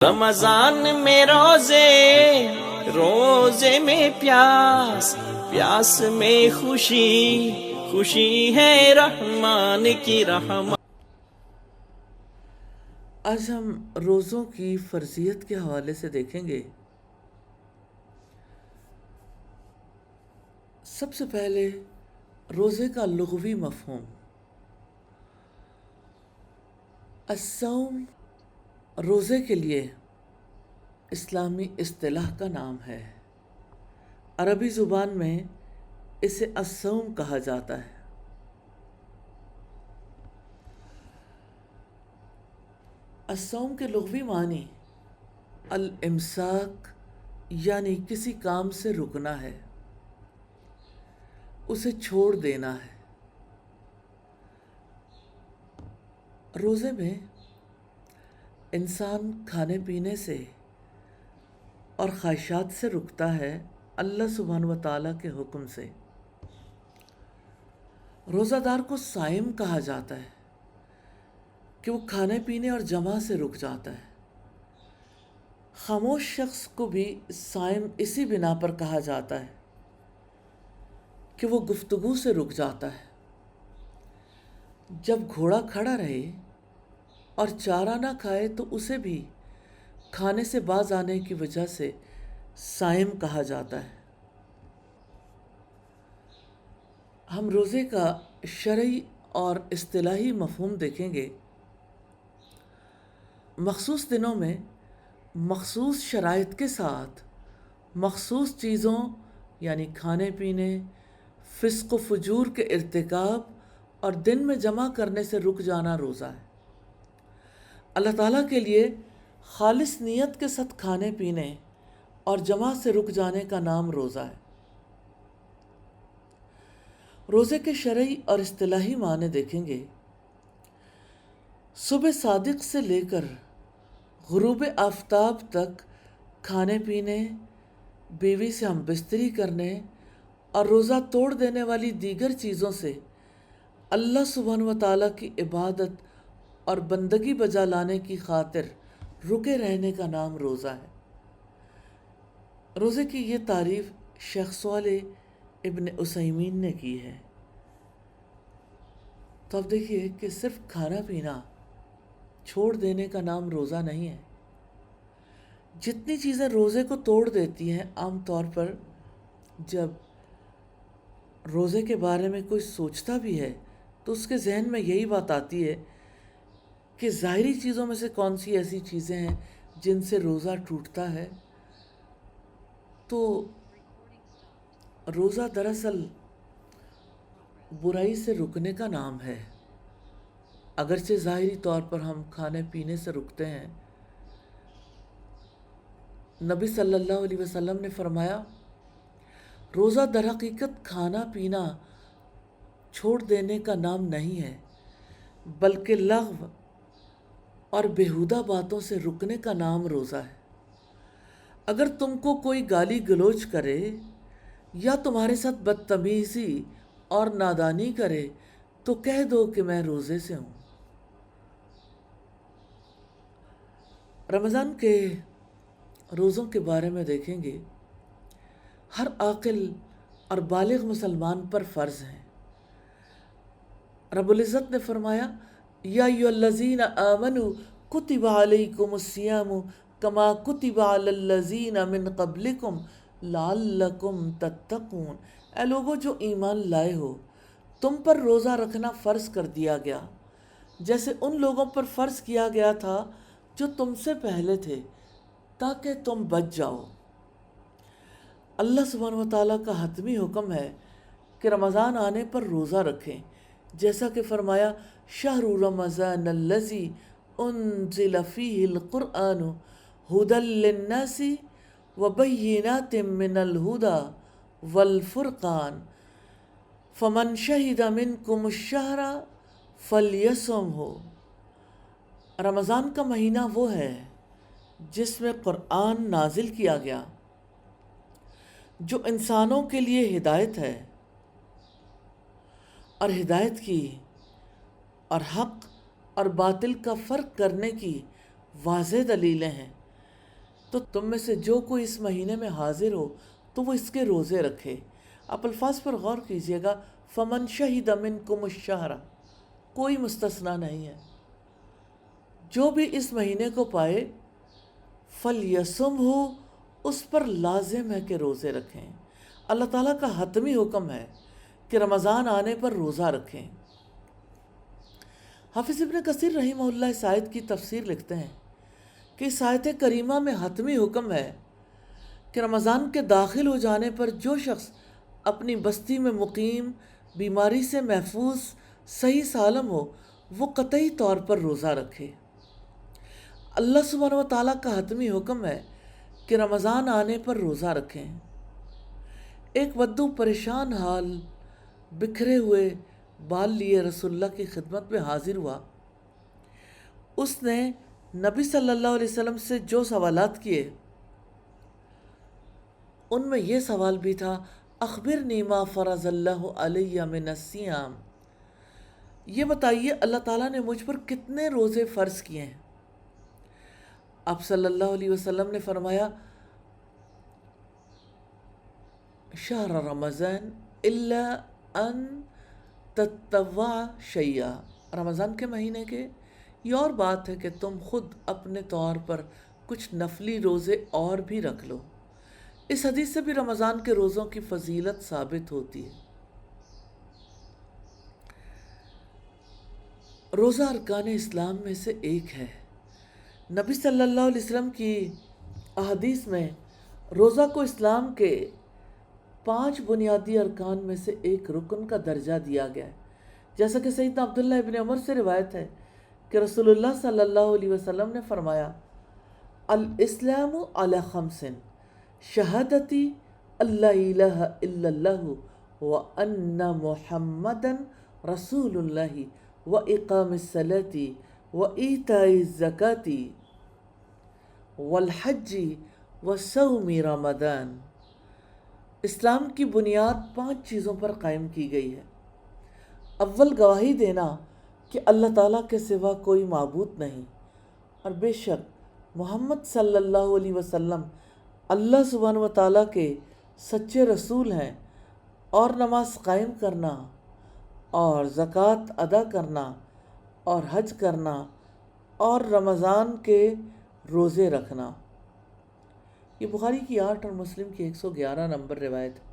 رمضان میں روزے، روزے میں پیاس، پیاس میں خوشی، خوشی ہے رحمان کی رحمت۔ آج ہم روزوں کی فرضیت کے حوالے سے دیکھیں گے۔ سب سے پہلے روزے کا لغوی مفہوم۔ الصوم روزے کے لیے اسلامی اصطلاح کا نام ہے۔ عربی زبان میں اسے الصوم کہا جاتا ہے۔ الصوم کے لغوی معنی الامساک یعنی کسی کام سے رکنا ہے، اسے چھوڑ دینا ہے۔ روزے میں انسان کھانے پینے سے اور خواہشات سے رکتا ہے اللہ سبحانہ و تعالیٰ کے حکم سے۔ روزہ دار کو صائم کہا جاتا ہے کہ وہ کھانے پینے اور جمع سے رک جاتا ہے۔ خاموش شخص کو بھی صائم اسی بنا پر کہا جاتا ہے کہ وہ گفتگو سے رک جاتا ہے۔ جب گھوڑا کھڑا رہے اور چارہ نہ کھائے تو اسے بھی کھانے سے باز آنے کی وجہ سے صائم کہا جاتا ہے۔ ہم روزے کا شرعی اور اصطلاحی مفہوم دیکھیں گے۔ مخصوص دنوں میں مخصوص شرائط کے ساتھ مخصوص چیزوں یعنی کھانے پینے، فسق و فجور کے ارتکاب اور دن میں جمع کرنے سے رک جانا روزہ ہے۔ اللہ تعالیٰ کے لیے خالص نیت کے ساتھ کھانے پینے اور جمع سے رک جانے کا نام روزہ ہے۔ روزے کے شرعی اور اصطلاحی معنی دیکھیں گے۔ صبح صادق سے لے کر غروب آفتاب تک کھانے پینے، بیوی سے ہم بستری کرنے اور روزہ توڑ دینے والی دیگر چیزوں سے اللہ سبحانہ و تعالیٰ کی عبادت اور بندگی بجا لانے کی خاطر رکے رہنے کا نام روزہ ہے۔ روزے کی یہ تعریف شیخ صالح ابن عثیمین نے کی ہے۔ تو اب دیکھیے کہ صرف کھانا پینا چھوڑ دینے کا نام روزہ نہیں ہے۔ جتنی چیزیں روزے کو توڑ دیتی ہیں، عام طور پر جب روزے کے بارے میں کوئی سوچتا بھی ہے تو اس کے ذہن میں یہی بات آتی ہے کہ ظاہری چیزوں میں سے کون سی ایسی چیزیں ہیں جن سے روزہ ٹوٹتا ہے۔ تو روزہ دراصل برائی سے رکنے کا نام ہے۔ اگرچہ ظاہری طور پر ہم کھانے پینے سے رکتے ہیں۔ نبی صلی اللہ علیہ وسلم نے فرمایا، روزہ در حقیقت کھانا پینا چھوڑ دینے کا نام نہیں ہے، بلکہ لغو اور بیہودہ باتوں سے رکنے کا نام روزہ ہے۔ اگر تم کو کوئی گالی گلوچ کرے یا تمہارے ساتھ بدتمیزی اور نادانی کرے تو کہہ دو کہ میں روزے سے ہوں۔ رمضان کے روزوں کے بارے میں دیکھیں گے۔ ہر عاقل اور بالغ مسلمان پر فرض ہیں۔ رب العزت نے فرمایا، یا ایھا الذین آمنوا کتب علیکم الصیام کما کتب علی الذین من قبلکم لعلکم تتقون۔ اے لوگو جو ایمان لائے ہو، تم پر روزہ رکھنا فرض کر دیا گیا جیسے ان لوگوں پر فرض کیا گیا تھا جو تم سے پہلے تھے، تاکہ تم بچ جاؤ۔ اللہ سبحانہ و تعالیٰ کا حتمی حکم ہے کہ رمضان آنے پر روزہ رکھیں، جیسا کہ فرمایا، شہر رمضان الذی انزل فیہ القرآن ھدی للناس وبینات من الھدی والفرقان فمن شہد منکم الشہر فلیصمہ۔ رمضان کا مہینہ وہ ہے جس میں قرآن نازل کیا گیا، جو انسانوں کے لیے ہدایت ہے اور ہدایت کی اور حق اور باطل کا فرق کرنے کی واضح دلیلیں ہیں۔ تو تم میں سے جو کوئی اس مہینے میں حاضر ہو تو وہ اس کے روزے رکھے۔ آپ الفاظ پر غور کیجئے گا، فمن شہد منکم الشہر، کوئی مستثنا نہیں ہے، جو بھی اس مہینے کو پائے فلیصمہ، اس پر لازم ہے کہ روزے رکھیں۔ اللہ تعالیٰ کا حتمی حکم ہے کہ رمضان آنے پر روزہ رکھیں۔ حافظ ابن کثیر رحمہ اللہ اس آیت کی تفسیر لکھتے ہیں کہ اس آیت کریمہ میں حتمی حکم ہے کہ رمضان کے داخل ہو جانے پر جو شخص اپنی بستی میں مقیم، بیماری سے محفوظ، صحیح سالم ہو، وہ قطعی طور پر روزہ رکھے۔ اللہ سبحانہ و تعالیٰ کا حتمی حکم ہے کہ رمضان آنے پر روزہ رکھیں۔ ایک بدو پریشان حال، بکھرے ہوئے بال لیے رسول اللہ کی خدمت میں حاضر ہوا۔ اس نے نبی صلی اللہ علیہ وسلم سے جو سوالات کیے ان میں یہ سوال بھی تھا، اخبرنی ما فرض اللہ علیہ من الصیام، یہ بتائیے اللہ تعالیٰ نے مجھ پر کتنے روزے فرض کیے ہیں۔ آپ صلی اللہ علیہ وسلم نے فرمایا، شہر رمضان الا ان تتطوع شیئا، رمضان کے مہینے کے یہ اور بات ہے کہ تم خود اپنے طور پر کچھ نفلی روزے اور بھی رکھ لو۔ اس حدیث سے بھی رمضان کے روزوں کی فضیلت ثابت ہوتی ہے۔ روزہ ارکان اسلام میں سے ایک ہے۔ نبی صلی اللہ علیہ وسلم کی احادیث میں روزہ کو اسلام کے 5 بنیادی ارکان میں سے ایک رکن کا درجہ دیا گیا ہے، جیسا کہ سیدنا عبداللہ ابن عمر سے روایت ہے کہ رسول اللہ صلی اللہ علیہ وسلم نے فرمایا، الاسلام علی 5، شہادتی اللہ الہ الا اللہ وان محمدا رسول اللہ واقام الصلاة وایتاء الزکاة والحج وصوم رمضان۔ اسلام کی بنیاد 5 چیزوں پر قائم کی گئی ہے۔ اول، گواہی دینا کہ اللہ تعالیٰ کے سوا کوئی معبود نہیں، اور بے شک محمد صلی اللہ علیہ وسلم اللہ سبحانہ و تعالیٰ کے سچے رسول ہیں، اور نماز قائم کرنا، اور زکوٰۃ ادا کرنا، اور حج کرنا، اور رمضان کے روزے رکھنا۔ یہ بخاری کی 8 اور مسلم کی 111 نمبر روایت ہے۔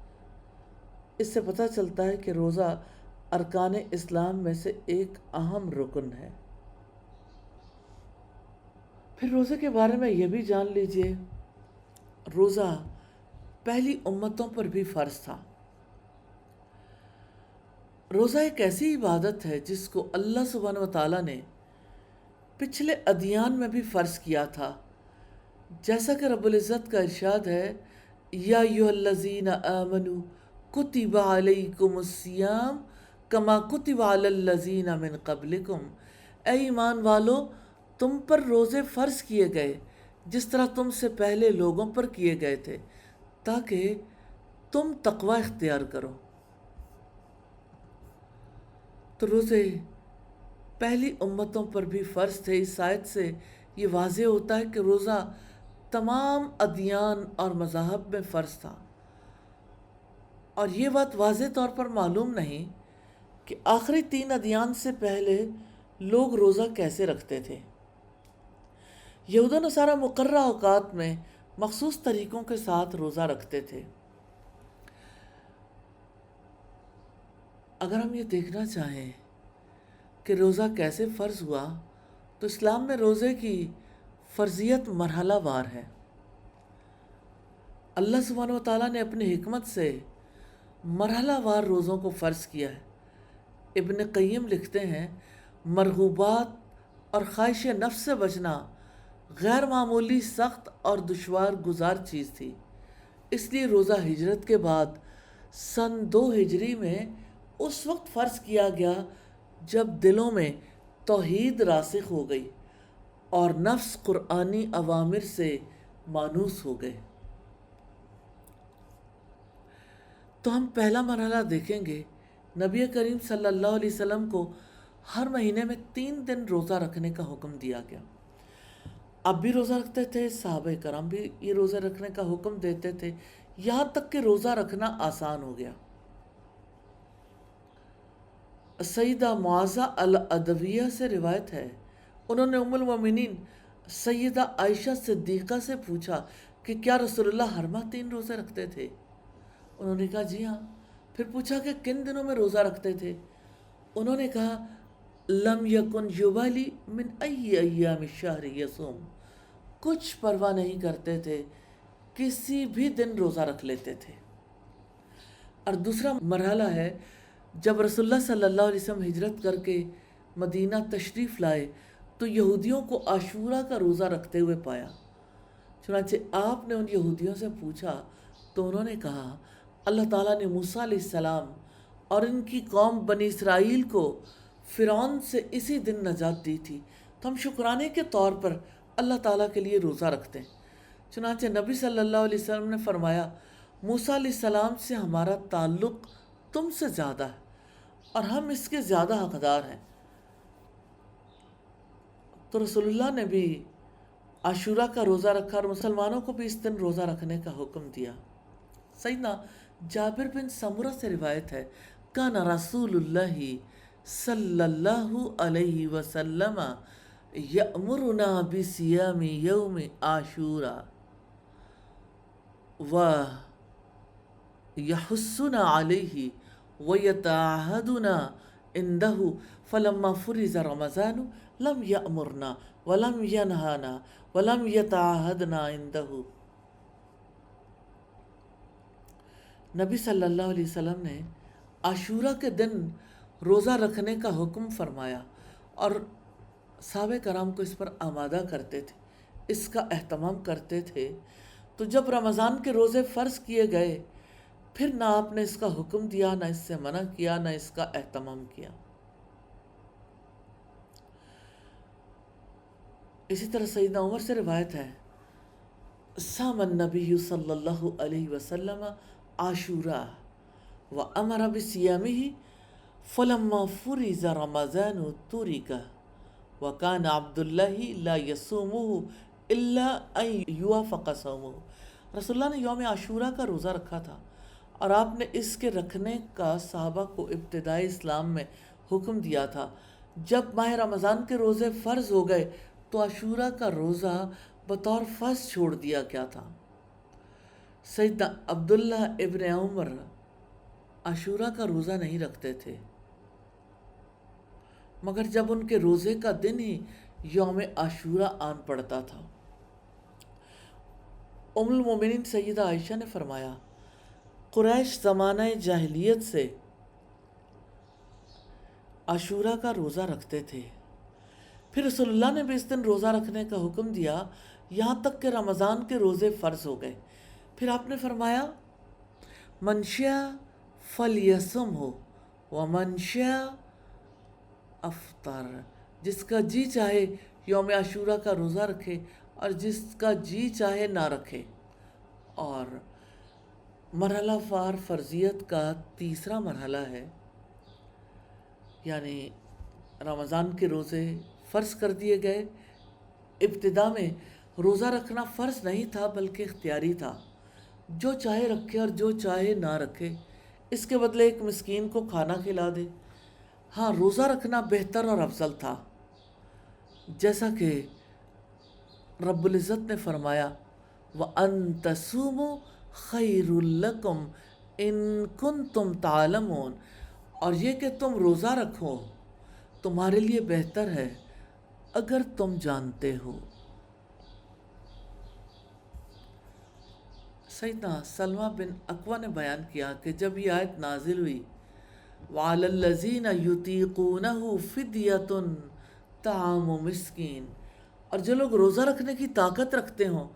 اس سے پتہ چلتا ہے کہ روزہ ارکان اسلام میں سے ایک اہم رکن ہے۔ پھر روزے کے بارے میں یہ بھی جان لیجئے، روزہ پہلی امتوں پر بھی فرض تھا۔ روزہ ایک ایسی عبادت ہے جس کو اللہ سبحانہ و تعالیٰ نے پچھلے ادیان میں بھی فرض کیا تھا، جیسا کہ رب العزت کا ارشاد ہے، یا ایھا الذین آمنوا کتب علیکم الصیام کما کتب علی الذین من قبلکم، اے ایمان والو تم پر روزے فرض کیے گئے جس طرح تم سے پہلے لوگوں پر کیے گئے تھے، تاکہ تم تقوی اختیار کرو۔ تو روزے پہلی امتوں پر بھی فرض تھے۔ اس آیت سے یہ واضح ہوتا ہے کہ روزہ تمام ادیان اور مذاہب میں فرض تھا، اور یہ بات واضح طور پر معلوم نہیں کہ آخری 3 ادیان سے پہلے لوگ روزہ کیسے رکھتے تھے۔ یہود و نصارہ مقررہ اوقات میں مخصوص طریقوں کے ساتھ روزہ رکھتے تھے۔ اگر ہم یہ دیکھنا چاہیں کہ روزہ کیسے فرض ہوا تو اسلام میں روزے کی فرضیت مرحلہ وار ہے۔ اللہ سبحانہ و تعالیٰ نے اپنی حکمت سے مرحلہ وار روزوں کو فرض کیا ہے۔ ابن قیم لکھتے ہیں، مرغوبات اور خواہش نفس سے بچنا غیر معمولی سخت اور دشوار گزار چیز تھی، اس لیے روزہ ہجرت کے بعد سن 2 ہجری میں اس وقت فرض کیا گیا جب دلوں میں توحید راسخ ہو گئی اور نفس قرآنی اوامر سے مانوس ہو گئے۔ تو ہم پہلا مرحلہ دیکھیں گے۔ نبی کریم صلی اللہ علیہ وسلم کو ہر مہینے میں 3 دن روزہ رکھنے کا حکم دیا گیا۔ اب بھی روزہ رکھتے تھے، صحابہ کرام بھی یہ روزہ رکھنے کا حکم دیتے تھے، یہاں تک کہ روزہ رکھنا آسان ہو گیا۔ سیدہ معاذہ العدویہ سے روایت ہے، انہوں نے ام المومنین سیدہ عائشہ صدیقہ سے پوچھا کہ کیا رسول اللہ ہر ماہ 3 روزے رکھتے تھے؟ انہوں نے کہا جی ہاں۔ پھر پوچھا کہ کن دنوں میں روزہ رکھتے تھے؟ انہوں نے کہا لم یکن یبالی من ای ایام الشہر یصوم، کچھ پرواہ نہیں کرتے تھے، کسی بھی دن روزہ رکھ لیتے تھے۔ اور دوسرا مرحلہ ہے جب رسول اللہ صلی اللہ علیہ وسلم ہجرت کر کے مدینہ تشریف لائے تو یہودیوں کو عاشورہ کا روزہ رکھتے ہوئے پایا۔ چنانچہ آپ نے ان یہودیوں سے پوچھا تو انہوں نے کہا اللہ تعالیٰ نے موسیٰ علیہ السلام اور ان کی قوم بنی اسرائیل کو فرعون سے اسی دن نجات دی تھی، تو ہم شکرانے کے طور پر اللہ تعالیٰ کے لیے روزہ رکھتے ہیں۔ چنانچہ نبی صلی اللہ علیہ وسلم نے فرمایا موسیٰ علیہ السلام سے ہمارا تعلق تم سے زیادہ ہے اور ہم اس کے زیادہ حقدار ہیں۔ تو رسول اللہ نے بھی عاشورہ کا روزہ رکھا اور مسلمانوں کو بھی اس دن روزہ رکھنے کا حکم دیا۔ سیدنا جابر بن سمرہ سے روایت ہے کان رسول اللہ صلی اللہ علیہ وسلم یأمرنا بصیام یوم عاشورہ و یحثنا علیہ ویتعہدنا عنده فلما فرض رمضان لم یأمرنا ولم ینہانا ولم یتعہدنا عنده۔ نبی صلی اللہ علیہ وسلم نے عاشورہ کے دن روزہ رکھنے کا حکم فرمایا اور صحابہ کرام کو اس پر آمادہ کرتے تھے، اس کا اہتمام کرتے تھے۔ تو جب رمضان کے روزے فرض کیے گئے پھر نہ آپ نے اس کا حکم دیا، نہ اس سے منع کیا، نہ اس کا اہتمام کیا۔ اسی طرح سیدنا عمر سے روایت ہے صام النبی صلی اللہ علیہ وسلم عاشورہ وامر بصیامہ فلما فرض رمضان ترک وکان عبد اللہ لا یصومہ الا ان یوافق صومہ۔ رسول اللہ نے یوم عاشورہ کا روزہ رکھا تھا اور آپ نے اس کے رکھنے کا صحابہ کو ابتدائی اسلام میں حکم دیا تھا۔ جب ماہ رمضان کے روزے فرض ہو گئے تو عاشورہ کا روزہ بطور فرض چھوڑ دیا گیا تھا۔ سیدنا عبداللہ ابن عمر عاشورہ کا روزہ نہیں رکھتے تھے، مگر جب ان کے روزے کا دن ہی یوم عاشورہ آن پڑتا تھا۔ ام المومنین سیدہ عائشہ نے فرمایا قریش زمانہ جاہلیت سے عاشورہ کا روزہ رکھتے تھے، پھر رسول اللہ نے بھی اس دن روزہ رکھنے کا حکم دیا یہاں تک کہ رمضان کے روزے فرض ہو گئے۔ پھر آپ نے فرمایا من شاء فلیصم ہو ومن شاء افطر، جس کا جی چاہے یوم عاشورہ کا روزہ رکھے اور جس کا جی چاہے نہ رکھے۔ اور مرحلہ وار فرضیت کا تیسرا مرحلہ ہے، یعنی رمضان کے روزے فرض کر دیے گئے۔ ابتدا میں روزہ رکھنا فرض نہیں تھا بلکہ اختیاری تھا، جو چاہے رکھے اور جو چاہے نہ رکھے، اس کے بدلے ایک مسکین کو کھانا کھلا دے۔ ہاں، روزہ رکھنا بہتر اور افضل تھا، جیسا کہ رب العزت نے فرمایا وَأَن تَصُومُوا خَيْرٌ لَكُمْ إِن كُنتُمْ تَعْلَمُونَ، اور یہ کہ تم روزہ رکھو تمہارے لیے بہتر ہے اگر تم جانتے ہو۔ سیدنا سلمہ بن اکوع نے بیان کیا کہ جب یہ آیت نازل ہوئی وَعَلَى الَّذِينَ يُطِيقُونَهُ فِدْيَةٌ طَعَامُ مِسْكِينٍ، اور جو لوگ روزہ رکھنے کی طاقت رکھتے ہوں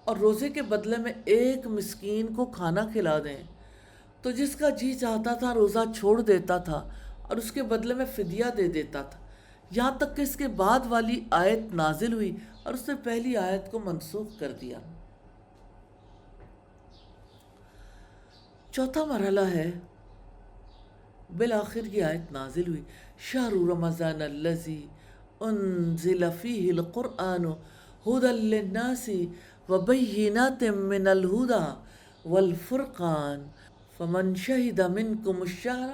اور روزے کے بدلے میں ایک مسکین کو کھانا کھلا دیں، تو جس کا جی چاہتا تھا روزہ چھوڑ دیتا تھا اور اس کے بدلے میں فدیہ دے دیتا تھا، یہاں تک کہ اس کے بعد والی آیت نازل ہوئی اور اس نے پہلی آیت کو منسوخ کر دیا۔ چوتھا مرحلہ ہے، بالآخر یہ آیت نازل ہوئی شہر رمضان الذی انزل فیہ القرآن ہدی للناس وبینات من الہدی والفرقان فمن شہد منکم الشہر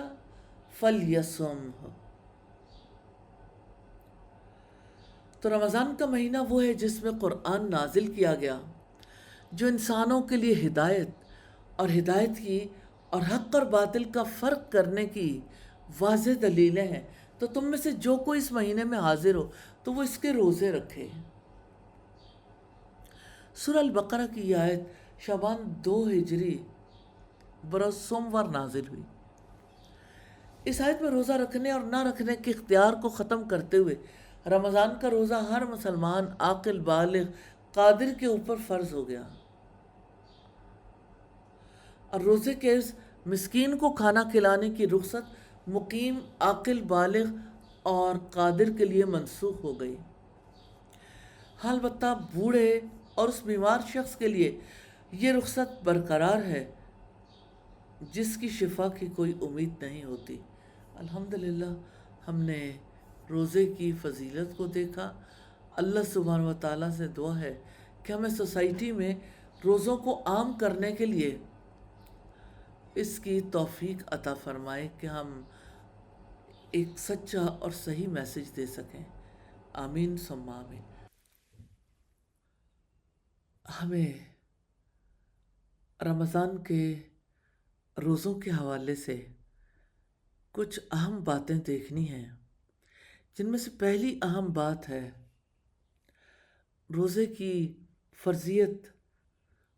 فلیصمہ۔ تو رمضان کا مہینہ وہ ہے جس میں قرآن نازل کیا گیا، جو انسانوں کے لیے ہدایت کی اور حق اور باطل کا فرق کرنے کی واضح دلیلیں ہیں۔ تو تم میں سے جو کوئی اس مہینے میں حاضر ہو تو وہ اس کے روزے رکھے۔ سورہ البقرہ کی یہ آیت شعبان 2 ہجری بروز سوموار نازل ہوئی۔ اس آیت میں روزہ رکھنے اور نہ رکھنے کے اختیار کو ختم کرتے ہوئے رمضان کا روزہ ہر مسلمان عاقل بالغ قادر کے اوپر فرض ہو گیا، اور روزے کے اس مسکین کو کھانا کھلانے کی رخصت مقیم عاقل بالغ اور قادر کے لیے منسوخ ہو گئی۔ ہاں البتہ بوڑھے اور اس بیمار شخص کے لیے یہ رخصت برقرار ہے جس کی شفا کی کوئی امید نہیں ہوتی۔ الحمدللہ ہم نے روزے کی فضیلت کو دیکھا۔ اللہ سبحانہ و تعالیٰ سے دعا ہے کہ ہمیں سوسائٹی میں روزوں کو عام کرنے کے لیے اس کی توفیق عطا فرمائے کہ ہم ایک سچا اور صحیح میسج دے سکیں۔ آمین ثم آمین۔ ہمیں رمضان کے روزوں کے حوالے سے کچھ اہم باتیں دیکھنی ہیں، جن میں سے پہلی اہم بات ہے روزے کی فرضیت۔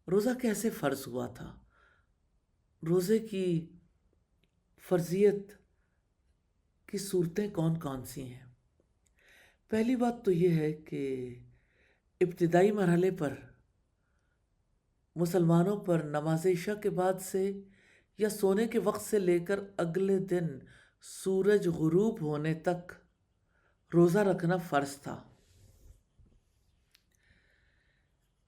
روزہ کیسے فرض ہوا تھا؟ روزے کی فرضیت کی صورتیں کون کون سی ہیں؟ پہلی بات تو یہ ہے کہ ابتدائی مرحلے پر مسلمانوں پر نماز عشاء کے بعد سے یا سونے کے وقت سے لے کر اگلے دن سورج غروب ہونے تک روزہ رکھنا فرض تھا،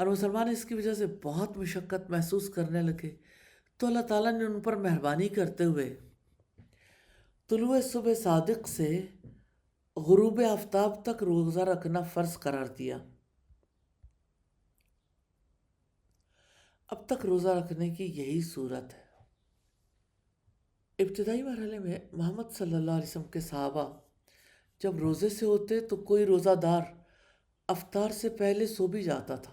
اور مسلمان اس کی وجہ سے بہت مشقت محسوس کرنے لگے، تو اللہ تعالیٰ نے ان پر مہربانی کرتے ہوئے طلوع صبح صادق سے غروب آفتاب تک روزہ رکھنا فرض قرار دیا۔ اب تک روزہ رکھنے کی یہی صورت ہے۔ ابتدائی مرحلے میں محمد صلی اللہ علیہ وسلم کے صحابہ جب روزے سے ہوتے تو کوئی روزہ دار افطار سے پہلے سو بھی جاتا تھا،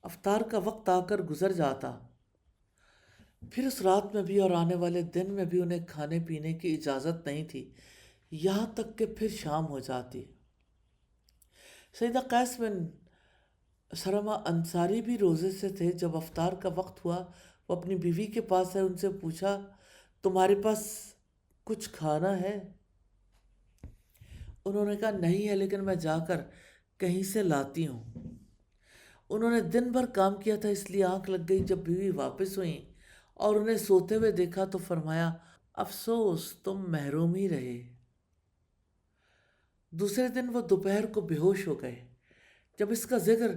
افطار کا وقت آ کر گزر جاتا، پھر اس رات میں بھی اور آنے والے دن میں بھی انہیں کھانے پینے کی اجازت نہیں تھی، یہاں تک کہ پھر شام ہو جاتی۔ سیدہ قیس بن سرمہ انصاری بھی روزے سے تھے۔ جب افطار کا وقت ہوا وہ اپنی بیوی کے پاس ہے، ان سے پوچھا تمہارے پاس کچھ کھانا ہے؟ انہوں نے کہا نہیں ہے، لیکن میں جا کر کہیں سے لاتی ہوں۔ انہوں نے دن بھر کام کیا تھا، اس لیے آنکھ لگ گئی۔ جب بیوی واپس ہوئیں اور انہیں سوتے ہوئے دیکھا تو فرمایا افسوس تم محروم ہی رہے۔ دوسرے دن وہ دوپہر کو بے ہوش ہو گئے۔ جب اس کا ذکر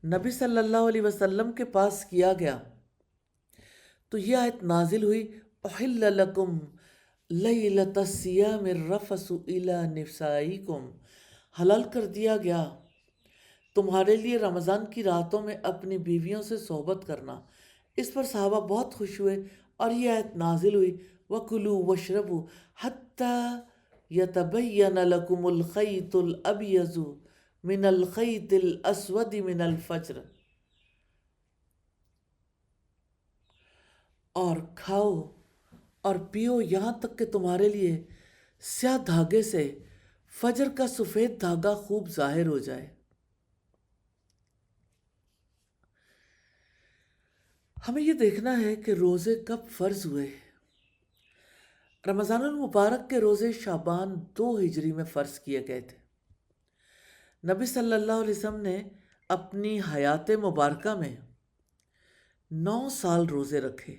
نبی صلی اللہ علیہ وسلم کے پاس کیا گیا تو یہ آیت نازل ہوئی احل لکم لیلۃ الصیام الرفث الی نسائکم، حلال کر دیا گیا تمہارے لیے رمضان کی راتوں میں اپنی بیویوں سے صحبت کرنا۔ اس پر صحابہ بہت خوش ہوئے اور یہ آیت نازل ہوئی وَكُلُوا وَاشْرَبُوا حَتَّى يَتَبَيَّنَ لَكُمُ الْخَيْطُ الْأَبْيَضُ مِنَ الْخَيْطِ الْأَسْوَدِ مِنَ الْفَجْرِ، اور کھاؤ اور پیو یہاں تک کہ تمہارے لیے سیاہ دھاگے سے فجر کا سفید دھاگا خوب ظاہر ہو جائے۔ ہمیں یہ دیکھنا ہے کہ روزے کب فرض ہوئے۔ رمضان المبارک کے روزے شعبان 2 ہجری میں فرض کیے گئے تھے۔ نبی صلی اللہ علیہ وسلم نے اپنی حیات مبارکہ میں 9 سال روزے رکھے۔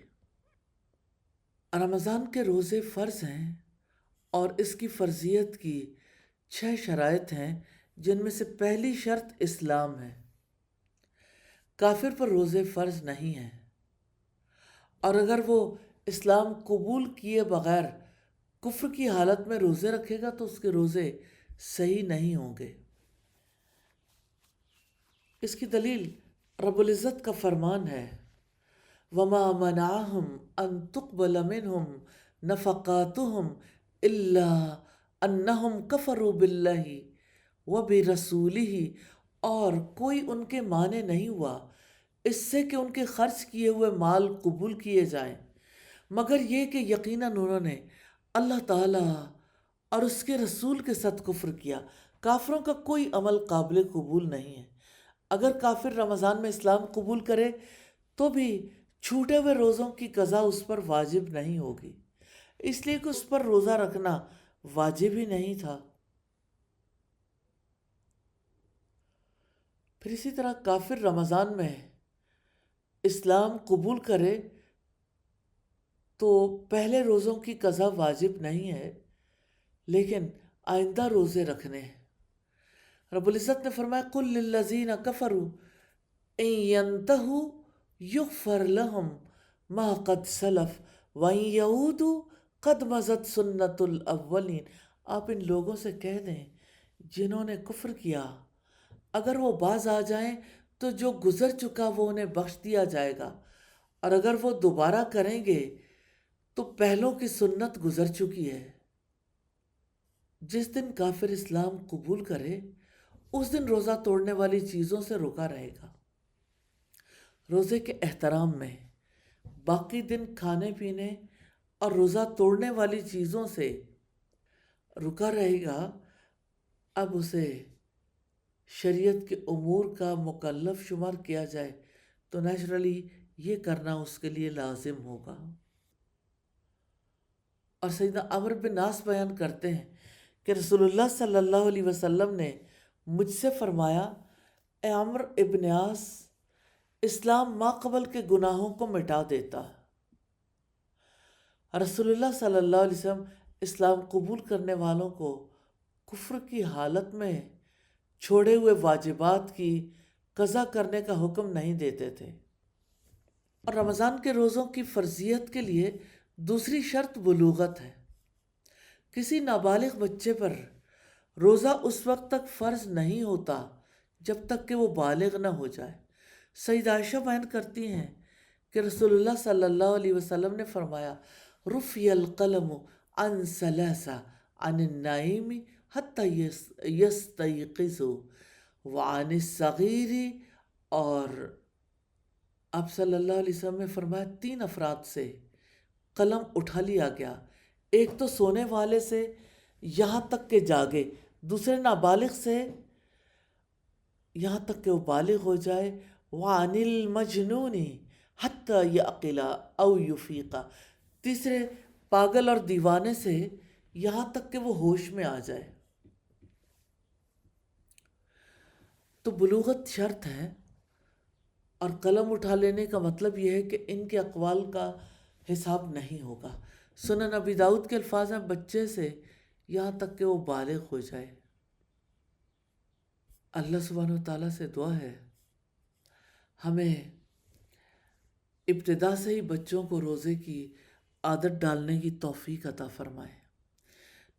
رمضان کے روزے فرض ہیں اور اس کی فرضیت کی 6 شرائط ہیں، جن میں سے پہلی شرط اسلام ہے۔ کافر پر روزے فرض نہیں ہیں، اور اگر وہ اسلام قبول کیے بغیر کفر کی حالت میں روزے رکھے گا تو اس کے روزے صحیح نہیں ہوں گے۔ اس کی دلیل رب العزت کا فرمان ہے وما منعهم ان تقبل منهم نفقاتهم الا انهم كفروا بالله وبرسوله، اور کوئی ان کے معنی نہیں ہوا اس سے کہ ان کے خرچ کیے ہوئے مال قبول کیے جائیں، مگر یہ کہ یقیناً انہوں نے اللہ تعالیٰ اور اس کے رسول کے ساتھ کفر کیا۔ کافروں کا کوئی عمل قابل قبول نہیں ہے۔ اگر کافر رمضان میں اسلام قبول کرے تو بھی چھوٹے ہوئے روزوں کی قضا اس پر واجب نہیں ہوگی، اس لیے کہ اس پر روزہ رکھنا واجب ہی نہیں تھا۔ پھر اسی طرح کافر رمضان میں اسلام قبول کرے تو پہلے روزوں کی قضا واجب نہیں ہے، لیکن آئندہ روزے رکھنے ہیں۔ رب العزت نے فرمایا قُلْ لِلَّذِينَ كَفَرُوا إِن يَنْتَهُوا يُغْفَرْ لَهُمْ مَا قَدْ سَلَفَ وَإِن يَعُودُوا قَدْ مَضَتْ سُنَّتُ الْأَوَّلِينَ۔ آپ ان لوگوں سے کہہ دیں جنہوں نے کفر کیا، اگر وہ باز آ جائیں تو جو گزر چکا وہ انہیں بخش دیا جائے گا، اور اگر وہ دوبارہ کریں گے تو پہلوں کی سنت گزر چکی ہے۔ جس دن کافر اسلام قبول کرے اس دن روزہ توڑنے والی چیزوں سے رکا رہے گا، روزے کے احترام میں، باقی دن کھانے پینے اور روزہ توڑنے والی چیزوں سے رکا رہے گا۔ اب اسے شریعت کے امور کا مکلف شمار کیا جائے تو نیچرلی یہ کرنا اس کے لیے لازم ہوگا۔ اور سیدنا عمرو بن عاص بیان کرتے ہیں کہ رسول اللہ صلی اللہ علیہ وسلم نے مجھ سے فرمایا اے عمرو ابن عاص، اسلام ما قبل کے گناہوں کو مٹا دیتا۔ رسول اللہ صلی اللہ علیہ وسلم اسلام قبول کرنے والوں کو کفر کی حالت میں چھوڑے ہوئے واجبات کی قضا کرنے کا حکم نہیں دیتے تھے۔ اور رمضان کے روزوں کی فرضیت کے لیے دوسری شرط بلوغت ہے۔ کسی نابالغ بچے پر روزہ اس وقت تک فرض نہیں ہوتا جب تک کہ وہ بالغ نہ ہو جائے۔ سیدہ عائشہ بیان کرتی ہیں کہ رسول اللہ صلی اللہ علیہ وسلم نے فرمایا رفع القلم عن ثلاث، عن النائم حتی یستیقظ وعن الصغیر، اور آپ صلی اللہ علیہ وسلم نے فرمایا 3 افراد سے قلم اٹھا لیا گیا، ایک تو سونے والے سے یہاں تک کہ جاگے، دوسرے نابالغ سے یہاں تک کہ وہ بالغ ہو جائے، وعن المجنون حتی یعقل او یفیق، تیسرے پاگل اور دیوانے سے یہاں تک کہ وہ ہوش میں آ جائے۔ تو بلوغت شرط ہے، اور قلم اٹھا لینے کا مطلب یہ ہے کہ ان کے اقوال کا حساب نہیں ہوگا۔ سنن ابی داؤد کے الفاظ ہیں بچے سے یہاں تک کہ وہ بالغ ہو جائے۔ اللہ سبحانہ وتعالیٰ سے دعا ہے ہمیں ابتدا سے ہی بچوں کو روزے کی عادت ڈالنے کی توفیق عطا فرمائے۔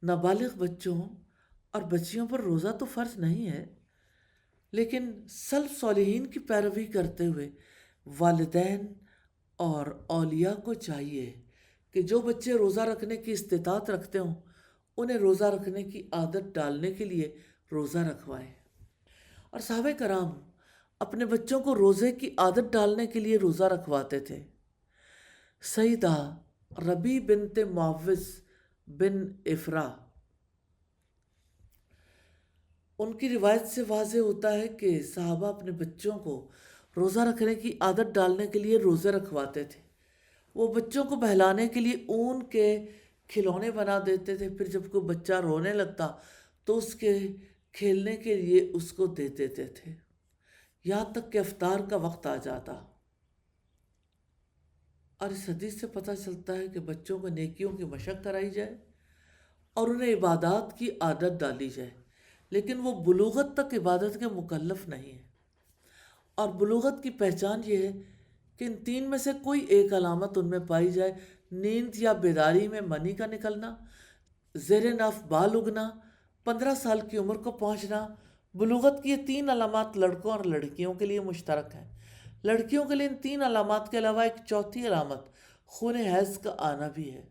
نابالغ بچوں اور بچیوں پر روزہ تو فرض نہیں ہے، لیکن سلف صالحین کی پیروی کرتے ہوئے والدین اور اولیاء کو چاہیے کہ جو بچے روزہ رکھنے کی استطاعت رکھتے ہوں انہیں روزہ رکھنے کی عادت ڈالنے کے لیے روزہ رکھوائیں۔ اور صحابہ کرام اپنے بچوں کو روزے کی عادت ڈالنے کے لیے روزہ رکھواتے تھے۔ سیدہ ربیع بنت معوذ بن افرا، ان کی روایت سے واضح ہوتا ہے کہ صحابہ اپنے بچوں کو روزہ رکھنے کی عادت ڈالنے کے لیے روزے رکھواتے تھے۔ وہ بچوں کو بہلانے کے لیے اون کے کھلونے بنا دیتے تھے، پھر جب کوئی بچہ رونے لگتا تو اس کے کھیلنے کے لیے اس کو دے دیتے تھے، یہاں تک کہ افطار کا وقت آ جاتا۔ اور اس حدیث سے پتہ چلتا ہے کہ بچوں کو نیکیوں کی مشق کرائی جائے اور انہیں عبادات کی عادت ڈالی جائے، لیکن وہ بلوغت تک عبادت کے مکلف نہیں ہے۔ اور بلوغت کی پہچان یہ ہے کہ ان 3 میں سے کوئی ایک علامت ان میں پائی جائے، نیند یا بیداری میں منی کا نکلنا، زیر ناف بال اگنا، 15 سال کی عمر کو پہنچنا، بلوغت کی یہ 3 علامات لڑکوں اور لڑکیوں کے لیے مشترک ہیں۔ لڑکیوں کے لیے ان 3 علامات کے علاوہ ایک چوتھی علامت خون حیض کا آنا بھی ہے۔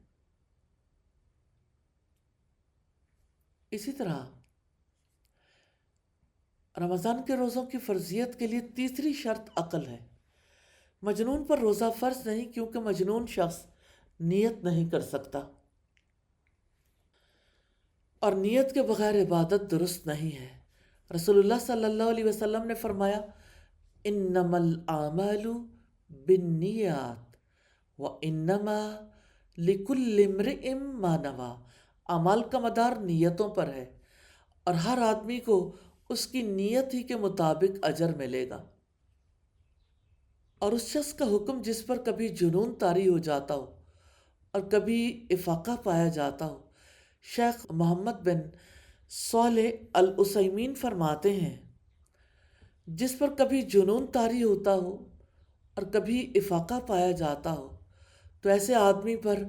اسی طرح رمضان کے روزوں کی فرضیت کے لیے تیسری شرط عقل ہے۔ مجنون پر روزہ فرض نہیں، کیونکہ مجنون شخص نیت نہیں کر سکتا، اور نیت کے بغیر عبادت درست نہیں ہے۔ رسول اللہ صلی اللہ علیہ وسلم نے فرمایا، انما الاعمال بالنیات وانما لکل امرئ ما نوی۔ اعمال کا مدار نیتوں پر ہے، اور ہر آدمی کو اس کی نیت ہی کے مطابق اجر ملے گا۔ اور اس شخص کا حکم جس پر کبھی جنون طاری ہو جاتا ہو اور کبھی افاقہ پایا جاتا ہو، شیخ محمد بن صالح العثیمین فرماتے ہیں، جس پر کبھی جنون طاری ہوتا ہو اور کبھی افاقہ پایا جاتا ہو، تو ایسے آدمی پر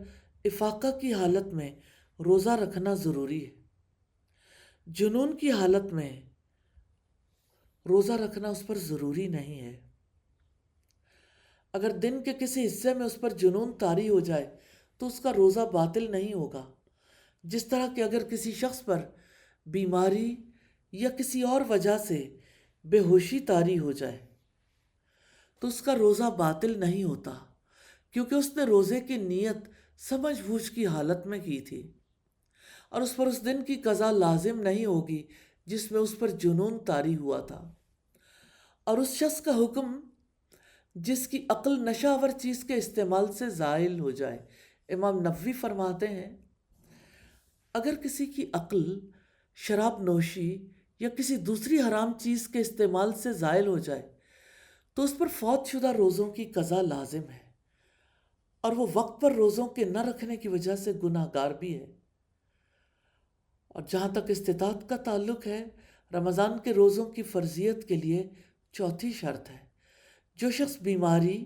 افاقہ کی حالت میں روزہ رکھنا ضروری ہے۔ جنون کی حالت میں روزہ رکھنا اس پر ضروری نہیں ہے۔ اگر دن کے کسی حصے میں اس پر جنون طاری ہو جائے تو اس کا روزہ باطل نہیں ہوگا، جس طرح کہ اگر کسی شخص پر بیماری یا کسی اور وجہ سے بے ہوشی طاری ہو جائے تو اس کا روزہ باطل نہیں ہوتا، کیونکہ اس نے روزے کی نیت سمجھ بوجھ کی حالت میں کی تھی، اور اس پر اس دن کی قضا لازم نہیں ہوگی جس میں اس پر جنون طاری ہوا تھا۔ اور اس شخص کا حکم جس کی عقل نشہ آور چیز کے استعمال سے زائل ہو جائے۔ امام نووی فرماتے ہیں، اگر کسی کی عقل شراب نوشی یا کسی دوسری حرام چیز کے استعمال سے زائل ہو جائے تو اس پر فوت شدہ روزوں کی قضا لازم ہے، اور وہ وقت پر روزوں کے نہ رکھنے کی وجہ سے گناہ گار بھی ہے۔ اور جہاں تک استطاعت کا تعلق ہے، رمضان کے روزوں کی فرضیت کے لیے چوتھی شرط ہے، جو شخص بیماری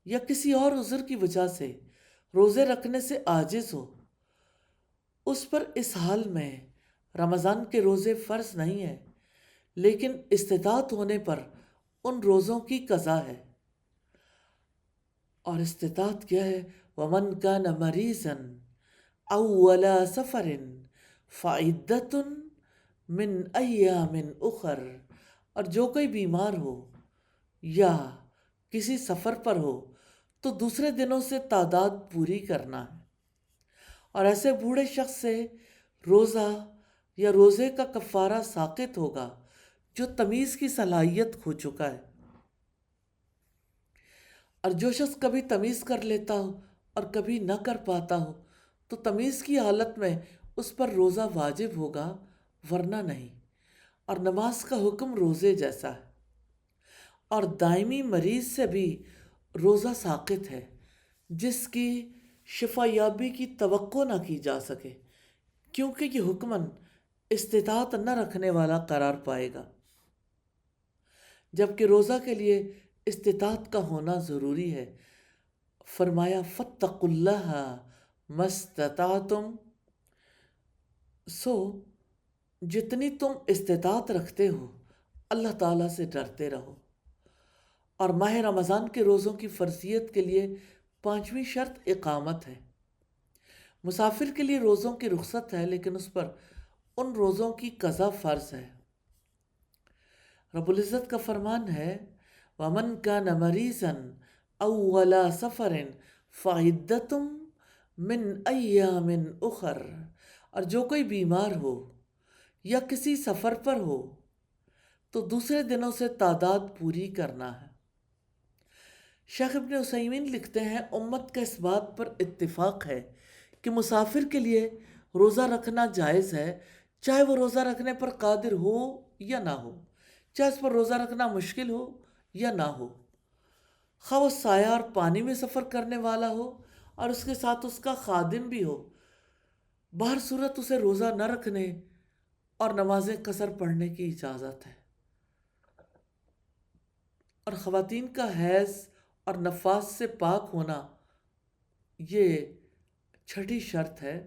یا کسی اور عذر کی وجہ سے روزے رکھنے سے عاجز ہو، اس پر اس حال میں رمضان کے روزے فرض نہیں ہیں، لیکن استطاعت ہونے پر ان روزوں کی قضا ہے۔ اور استطاعت کیا ہے؟ وَمَنْ كَانَ مَرِيضًا أَوْ عَلَىٰ سَفَرٍ فَعِدَّةٌ مِّنْ أَيَّامٍ أُخَرَ۔ اور جو کوئی بیمار ہو یا کسی سفر پر ہو تو دوسرے دنوں سے تعداد پوری کرنا ہے، اور ایسے بوڑھے شخص سے روزہ یا روزے کا کفارہ ساقط ہوگا جو تمیز کی صلاحیت کھو چکا ہے۔ اور جو شخص کبھی تمیز کر لیتا ہو اور کبھی نہ کر پاتا ہو تو تمیز کی حالت میں اس پر روزہ واجب ہوگا، ورنہ نہیں۔ اور نماز کا حکم روزے جیسا ہے، اور دائمی مریض سے بھی روزہ ساقط ہے جس کی شفا یابی کی توقع نہ کی جا سکے، کیونکہ یہ حکماً استطاعت نہ رکھنے والا قرار پائے گا، جبکہ روزہ کے لیے استطاعت کا ہونا ضروری ہے۔ فرمایا فَاتَّقُوا اللَّهَ مَا اسْتَطَعْتُمْ، سو جتنی تم استطاعت رکھتے ہو اللہ تعالیٰ سے ڈرتے رہو۔ اور ماہ رمضان کے روزوں کی فرضیت کے لیے 5ویں شرط اقامت ہے۔ مسافر کے لیے روزوں کی رخصت ہے، لیکن اس پر ان روزوں کی قضا فرض ہے۔ رب العزت کا فرمان ہے، وَمَنْ كَانَ مَرِيضًا أَوْ عَلَىٰ سَفَرٍ فَعِدَّةٌ مِّنْ أَيَّامٍ أُخَرَ۔ اور جو کوئی بیمار ہو یا کسی سفر پر ہو تو دوسرے دنوں سے تعداد پوری کرنا ہے۔ شیخ ابن عثیمین لکھتے ہیں، امت کا اس بات پر اتفاق ہے کہ مسافر کے لیے روزہ رکھنا جائز ہے، چاہے وہ روزہ رکھنے پر قادر ہو یا نہ ہو، چاہے اس پر روزہ رکھنا مشکل ہو یا نہ ہو، خواہ وہ سایہ اور پانی میں سفر کرنے والا ہو اور اس کے ساتھ اس کا خادم بھی ہو، بہر صورت اسے روزہ نہ رکھنے اور نمازیں قصر پڑھنے کی اجازت ہے۔ اور خواتین کا حیض اور نفاس سے پاک ہونا یہ 6ٹھی شرط ہے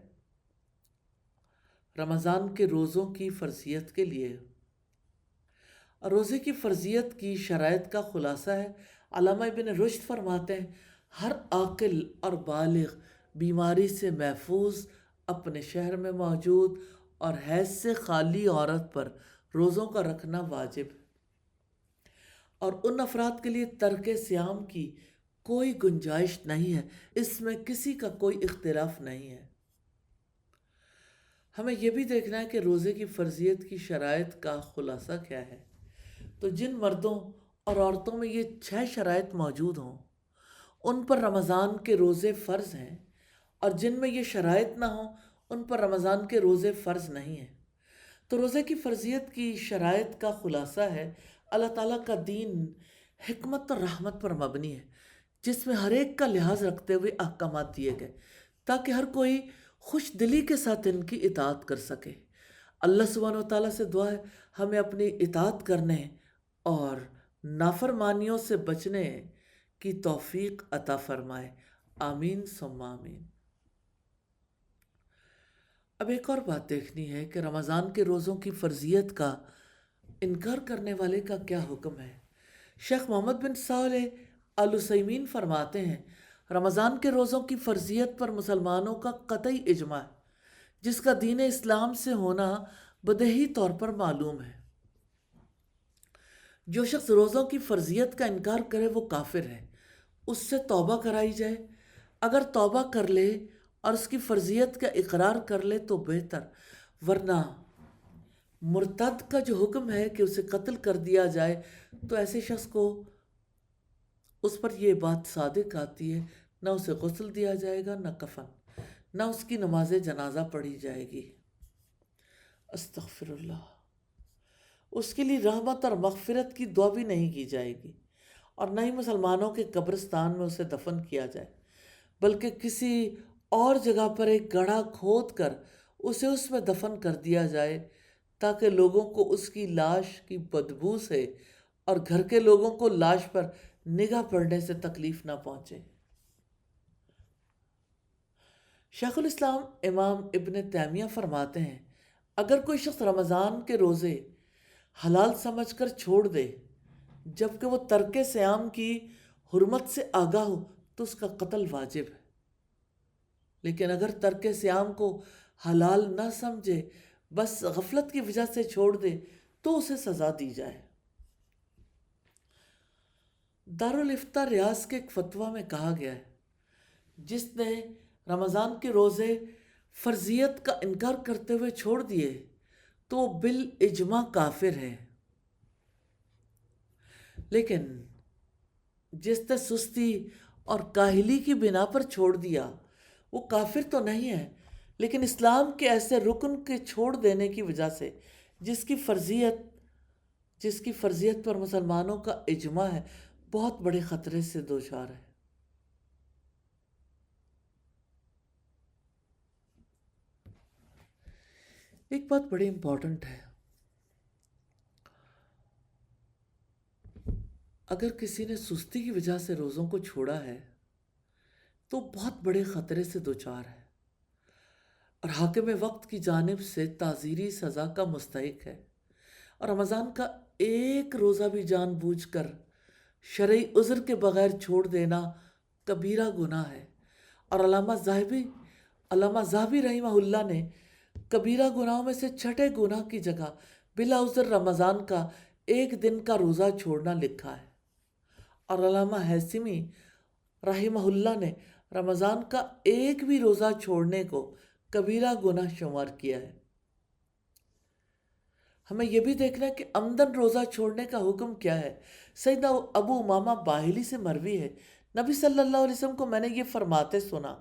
رمضان کے روزوں کی فرضیت کے لیے۔ روزے کی فرضیت کی شرائط کا خلاصہ ہے، علامہ ابن رشد فرماتے ہیں ہر عاقل اور بالغ بیماری سے محفوظ، اپنے شہر میں موجود اور حیض سے خالی عورت پر روزوں کا رکھنا واجب ہے، اور ان افراد کے لیے ترک صیام کی کوئی گنجائش نہیں ہے، اس میں کسی کا کوئی اختلاف نہیں ہے۔ ہمیں یہ بھی دیکھنا ہے کہ روزے کی فرضیت کی شرائط کا خلاصہ کیا ہے۔ تو جن مردوں اور عورتوں میں یہ 6 شرائط موجود ہوں ان پر رمضان کے روزے فرض ہیں، اور جن میں یہ شرائط نہ ہوں ان پر رمضان کے روزے فرض نہیں ہیں۔ تو روزے کی فرضیت کی شرائط کا خلاصہ ہے، اللہ تعالیٰ کا دین حکمت اور رحمت پر مبنی ہے، جس میں ہر ایک کا لحاظ رکھتے ہوئے احکامات دیے گئے تاکہ ہر کوئی خوش دلی کے ساتھ ان کی اطاعت کر سکے۔ اللہ سبحانہ و تعالیٰ سے دعا ہے ہمیں اپنی اطاعت کرنے اور نافرمانیوں سے بچنے کی توفیق عطا فرمائے، آمین ثم آمین۔ اب ایک اور بات دیکھنی ہے کہ رمضان کے روزوں کی فرضیت کا انکار کرنے والے کا کیا حکم ہے۔ شیخ محمد بن صالح آل عثیمین فرماتے ہیں رمضان کے روزوں کی فرضیت پر مسلمانوں کا قطعی اجماع ہے، جس کا دین اسلام سے ہونا بدیہی طور پر معلوم ہے۔ جو شخص روزوں کی فرضیت کا انکار کرے وہ کافر ہے، اس سے توبہ کرائی جائے، اگر توبہ کر لے اور اس کی فرضیت کا اقرار کر لے تو بہتر، ورنہ مرتد کا جو حکم ہے کہ اسے قتل کر دیا جائے تو ایسے شخص کو اس پر یہ بات صادق آتی ہے، نہ اسے غسل دیا جائے گا، نہ کفن، نہ اس کی نماز جنازہ پڑھی جائے گی، استغفر اللہ، اس کے لیے رحمت اور مغفرت کی دعا بھی نہیں کی جائے گی، اور نہ ہی مسلمانوں کے قبرستان میں اسے دفن کیا جائے، بلکہ کسی اور جگہ پر ایک گڑھا کھود کر اسے اس میں دفن کر دیا جائے تاکہ لوگوں کو اس کی لاش کی بدبو سے اور گھر کے لوگوں کو لاش پر نگاہ پڑنے سے تکلیف نہ پہنچے۔ شیخ الاسلام امام ابن تیمیہ فرماتے ہیں اگر کوئی شخص رمضان کے روزے حلال سمجھ کر چھوڑ دے جبکہ وہ ترک صیام کی حرمت سے آگاہ ہو تو اس کا قتل واجب ہے، لیکن اگر ترک صیام کو حلال نہ سمجھے، بس غفلت کی وجہ سے چھوڑ دے تو اسے سزا دی جائے۔ دارالافتاء ریاض کے ایک فتویٰ میں کہا گیا ہے جس نے رمضان کے روزے فرضیت کا انکار کرتے ہوئے چھوڑ دیے تو وہ بالاجماع کافر ہے، لیکن جس نے سستی اور کاہلی کی بنا پر چھوڑ دیا وہ کافر تو نہیں ہے، لیکن اسلام کے ایسے رکن کے چھوڑ دینے کی وجہ سے جس کی فرضیت پر مسلمانوں کا اجماع ہے بہت بڑے خطرے سے دوچار ہے۔ ایک بات بڑی امپورٹنٹ ہے، اگر کسی نے سستی کی وجہ سے روزوں کو چھوڑا ہے تو بہت بڑے خطرے سے دوچار ہے اور حاکم وقت کی جانب سے تعزیری سزا کا مستحق ہے، اور رمضان کا ایک روزہ بھی جان بوجھ کر شرعی عذر کے بغیر چھوڑ دینا کبیرہ گناہ ہے، اور علامہ ذہبی رحمہ اللہ نے کبیرہ گناہوں میں سے چھٹے گناہ کی جگہ بلا عذر رمضان کا ایک دن کا روزہ چھوڑنا لکھا ہے، اور علامہ حیثمی رحمہ اللہ نے رمضان کا ایک بھی روزہ چھوڑنے کو کبیرہ گناہ شمار کیا ہے۔ ہمیں یہ بھی دیکھنا ہے کہ عمدن روزہ چھوڑنے کا حکم کیا ہے۔ سیدنا ابو امامہ باہلی سے مروی ہے نبی صلی اللہ علیہ وسلم کو میں نے یہ فرماتے سنا،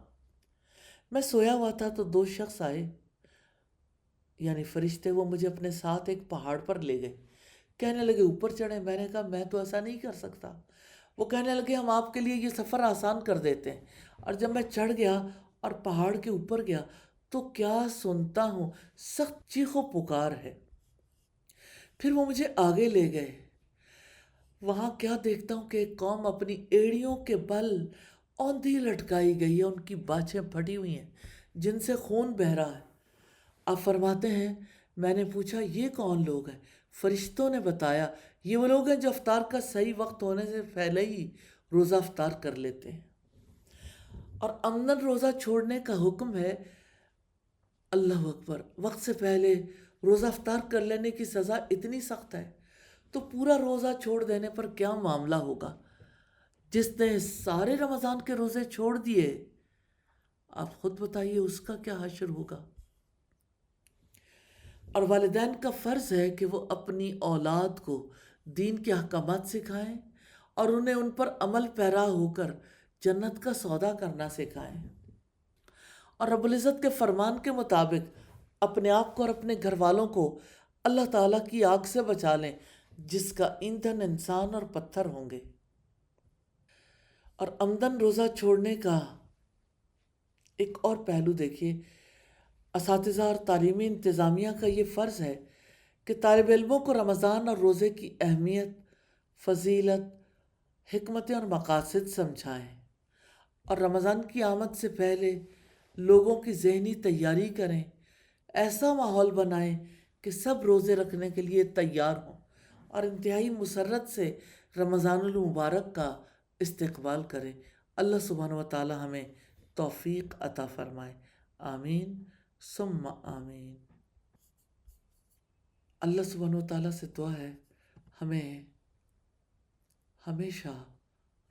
میں سویا ہوا تھا تو 2 شخص آئے، یعنی فرشتے، وہ مجھے اپنے ساتھ ایک پہاڑ پر لے گئے، کہنے لگے اوپر چڑھیں، میں نے کہا میں تو ایسا نہیں کر سکتا، وہ کہنے لگے ہم آپ کے لیے یہ سفر آسان کر دیتے ہیں، اور جب میں چڑھ گیا اور پہاڑ کے اوپر گیا تو کیا سنتا ہوں، سخت چیخ و پکار ہے۔ پھر وہ مجھے آگے لے گئے، وہاں کیا دیکھتا ہوں کہ ایک قوم اپنی ایڑیوں کے بل اوندھی لٹکائی گئی ہے، ان کی باچھیں پھٹی ہوئی ہیں جن سے خون بہہ رہا ہے۔ آپ فرماتے ہیں میں نے پوچھا یہ کون لوگ ہیں؟ فرشتوں نے بتایا یہ وہ لوگ ہیں جو افطار کا صحیح وقت ہونے سے پہلے ہی روزہ افطار کر لیتے ہیں۔ اور عمدن روزہ چھوڑنے کا حکم ہے، اللہ اکبر، وقت سے پہلے روزہ افطار کر لینے کی سزا اتنی سخت ہے، تو پورا روزہ چھوڑ دینے پر کیا معاملہ ہوگا؟ جس نے سارے رمضان کے روزے چھوڑ دیے، آپ خود بتائیے اس کا کیا حشر ہوگا۔ اور والدین کا فرض ہے کہ وہ اپنی اولاد کو دین کے احکامات سکھائیں اور انہیں ان پر عمل پیرا ہو کر جنت کا سودا کرنا سکھائیں، اور رب العزت کے فرمان کے مطابق اپنے آپ کو اور اپنے گھر والوں کو اللہ تعالیٰ کی آگ سے بچا لیں جس کا ایندھن انسان اور پتھر ہوں گے۔ اور عمدن روزہ چھوڑنے کا ایک اور پہلو دیکھیے، اساتذہ اور تعلیمی انتظامیہ کا یہ فرض ہے کہ طالب علموں کو رمضان اور روزے کی اہمیت، فضیلت، حکمتیں اور مقاصد سمجھائیں، اور رمضان کی آمد سے پہلے لوگوں کی ذہنی تیاری کریں، ایسا ماحول بنائیں کہ سب روزے رکھنے کے لیے تیار ہوں اور انتہائی مسرت سے رمضان المبارک کا استقبال کریں۔ اللہ سبحانہ و تعالی ہمیں توفیق عطا فرمائے، آمین ثم آمین۔ اللہ سبحانہ و تعالیٰ سے دعا ہے ہمیں ہمیشہ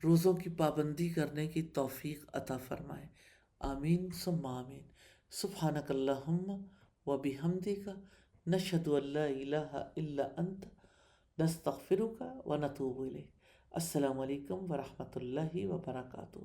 روزوں کی پابندی کرنے کی توفیق عطا فرمائے، آمین ثم آمین۔ سبحانک اللہم و بحمدک، نشہد ان لا الہ الا انت، نستغفرک و نتوب الیک۔ السلام علیکم ورحمۃ اللہ وبرکاتہ۔